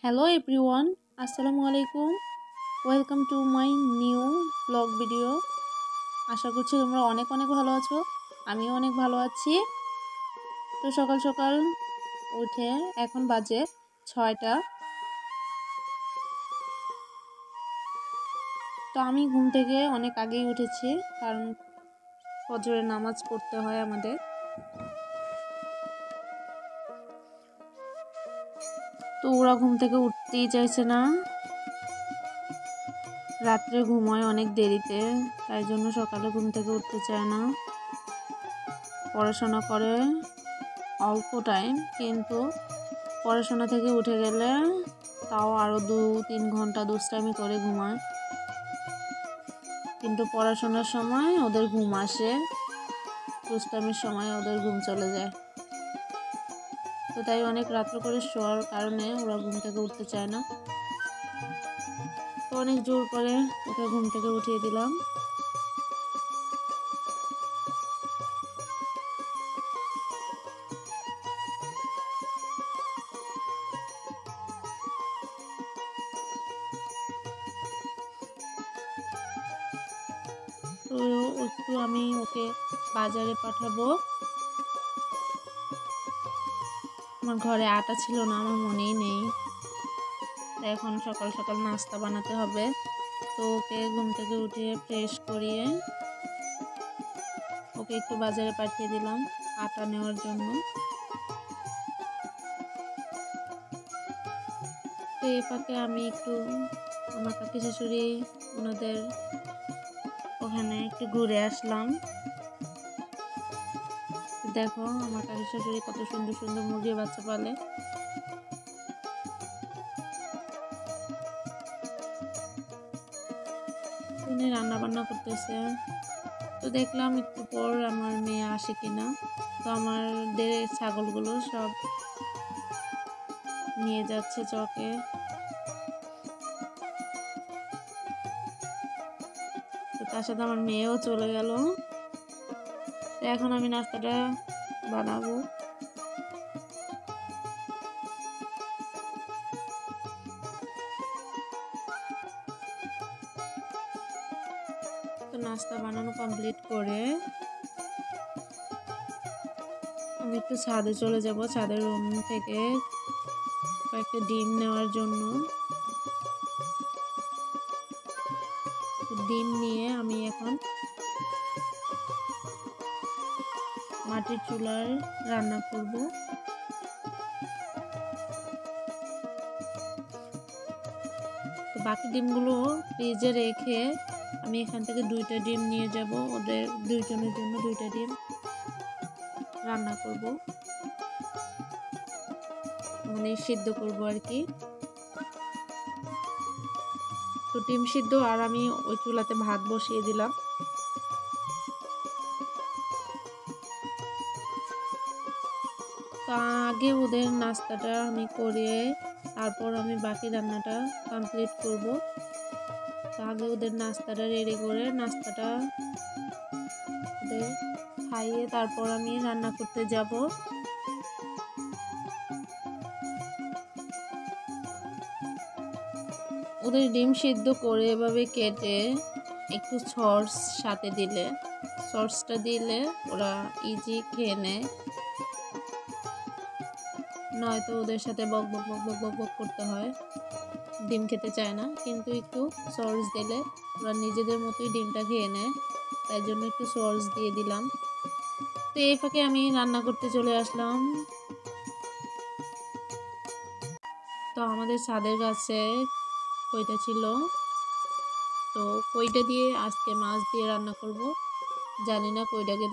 Hello everyone, আসসালামু আলাইকুম। Welcome to my new blog video. আশা করছি তোমরা অনেক অনেক ভালো আছো, আমিও অনেক ভালো আছি। তো সকাল সকাল উঠে এখন বাজে 6টা। তো আমি ঘুম থেকে অনেক আগেই উঠেছি, কারণ ফজরের নামাজ পড়তে হয় আমাদের। তো ওরা ঘুম থেকে উঠতেই চাইছে না, রাত্রে ঘুমোয় অনেক দেরিতে, তাই জন্য সকালে ঘুম থেকে উঠতে চায় না। পড়াশোনা করে অল্প টাইম, কিন্তু পড়াশোনা থেকে উঠে গেলে তাও আরও 2-3 ঘন্টা দুষ্টামি করে ঘুমায়। কিন্তু পড়াশোনার সময় ওদের ঘুম আসে, দুষ্টামির সময় ওদের ঘুম চলে যায়। তো তাই অনেক রাত্র করে শোয়ার কারণে ওরা ঘুম থেকে উঠতে চায় না। তো অনেক জোর করে ওকে ঘুম থেকে উঠিয়ে দিলাম। তো একটু আমি ওকে বাজারে পাঠাবো। আমার ঘরে আটা ছিল না, আমার মনেই নেই। তাই এখন সকাল সকাল নাস্তা বানাতে হবে। তো ওকে ঘুম থেকে উঠিয়ে ফ্রেশ করিয়ে ওকে একটু বাজারে পাঠিয়ে দিলাম আটা নেওয়ার জন্য। তো এই ফাঁকে আমি একটু আমার কাকি শাশুড়ি ওনাদের ওখানে একটু ঘুরে আসলাম। দেখো আমার কাকি শাশুড়ি কত সুন্দর সুন্দর মুরগির বাচ্চা পালে। উনি রান্না বান্না করতেছে। তো দেখলাম একটু পর আমার মেয়ে আসে কিনা। তো আমাদের ছাগলগুলো সব নিয়ে যাচ্ছে চকে। তো তার সাথে আমার মেয়েও চলে গেল। তো এখন আমি নাস্তাটা বানাবো। তো নাস্তা বানানো কমপ্লিট করে আমি একটু ছাদে চলে যাব, ছাদের রুম থেকে কয়েকটা ডিম নেওয়ার জন্য। ডিম নিয়ে আমি এখন মাটির চুলায় রান্না করব। তো বাকি ডিমগুলো ফ্রিজে রেখে আমি এখান থেকে 2টা ডিম নিয়ে যাব, ওদের 2 জনের জন্য 2টা ডিম রান্না করব, মানে সিদ্ধ করব আর কি। তো ডিম সিদ্ধ আর আমি ওই চুলাতে ভাত বসিয়ে দিলাম। তো আগে ওদের নাস্তাটা আমি করে তারপর আমি বাকি রান্নাটা কমপ্লিট করব। তো আগে ওদের নাস্তাটা রেডি করে নাস্তাটা ওদের খাইয়ে তারপর আমি রান্না করতে যাব। ওদের ডিম সিদ্ধ করে এভাবে কেটে একটু সস সাথে দিলে, সসটা দিলে ওরা ইজি খেয়ে নেয়। নয়তো ওদের সাথে বক বক বক বক বক বক করতে হয়, ডিম খেতে চায় না। কিন্তু একটু সস দিলে ওরা নিজেদের মতোই ডিমটা খেয়ে নেয়, তাই জন্য একটু সস দিয়ে দিলাম। তো এই ফাঁকে আমি রান্না করতে চলে আসলাম। তো আমাদের ছাদের গাছে কইটা ছিল, তো কইটা দিয়ে আজকে মাছ দিয়ে রান্না করব। জানি না কইটাকে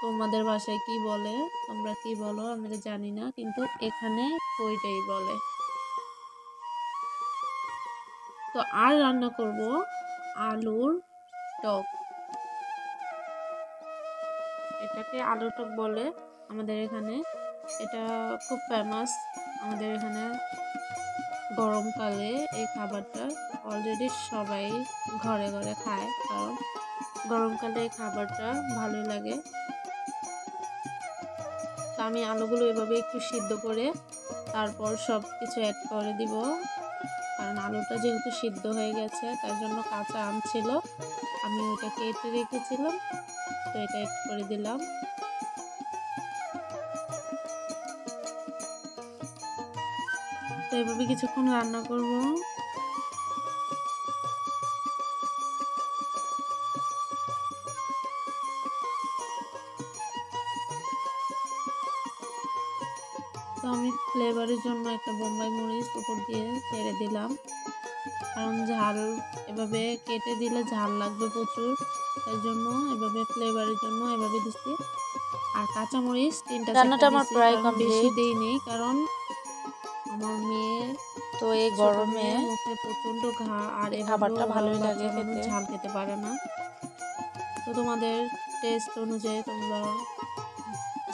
তোমাদের ভাষায় কি বলে, তোমরা কি বলো আমি তো জানি না, কিন্তু এখানে কইটাই বলে। তো আর রান্না করব আলুর টক। এটাকে আলুর টক বলে আমাদের এখানে। এটা খুব ফেমাস আমাদের এখানে। গরমকালে এই খাবারটা অলরেডি সবাই ঘরে ঘরে খায়, কারণ গরমকালে এই খাবারটা ভালোই লাগে। তো আমি আলুগুলো এভাবে একটু সিদ্ধ করে তারপর সব কিছু অ্যাড করে দিব, কারণ আলুটা যেহেতু সিদ্ধ হয়ে গেছে তার জন্য কাঁচা আম ছিল, আমি ওইটা কেটে রেখেছিলাম, তো এটা অ্যাড করে দিলাম। তো এভাবে কিছুক্ষণ রান্না করব। তো আমি ফ্লেভারের জন্য একটা বোম্বাই মরিচ উপর দিয়ে ছেড়ে দিলাম, কারণ ঝাল এভাবে কেটে দিলে ঝাল লাগবে প্রচুর, তাই জন্য এভাবে ফ্লেভারের জন্য এভাবে দিচ্ছি। আর কাঁচামরিচ 3টা 4টা রান্নাটা আমার দিচ্ছি, প্রায় কারণ বেশি কমপ্লিট। দেইনি, কারণ আমার মেয়ে তো এই ছোট গরমে মেয়ের মুখে প্রচন্ড ঘা, আর এই এভাবেও খাবারটা ভালোই লাগে বাচ্চা মানুষ খেতে। ঝাল খেতে পারে না। তো তোমাদের টেস্ট অনুযায়ী তোমরা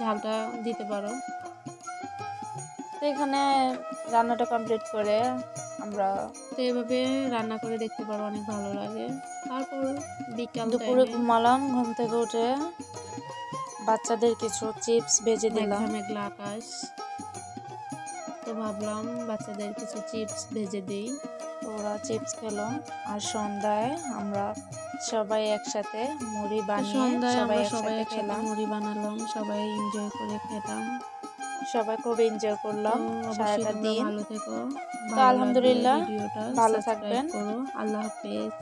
ঝালটা দিতে পারো। তো এখানে রান্নাটা কমপ্লিট করে আমরা তো এভাবে রান্না করে দেখতে পারো, অনেক ভালো লাগে। তারপর বিকাল দুপুরে টাইমে ঘুমালাম, ঘুম থেকে উঠে বাচ্চাদের কিছু চিপস ভেজে দিলাম। মেঘলা মেঘলা আকাশ, তো ভাবলাম বাচ্চাদের কিছু চিপস ভেজে দিই। তো ওরা চিপস খেলো। আর সন্ধ্যায় আমরা সবাই একসাথে মুড়ি তো বানিয়ে সন্ধ্যায় সবাই আমরা সবাই একসাথে একসাথে খেলাম। মুড়ি বানালাম, সবাই এনজয় করে খেলাম। সবাই খুব এনজয় তো করলাম অবশ্যই সারাটা তোমরা দিন। ভালো থেকো, তো ভালো লাগলে আলহামদুলিল্লাহ ভিডিওটা ভালো সাবস্ক্রাইব থাকবেন। করো। আল্লাহ হাফেজ।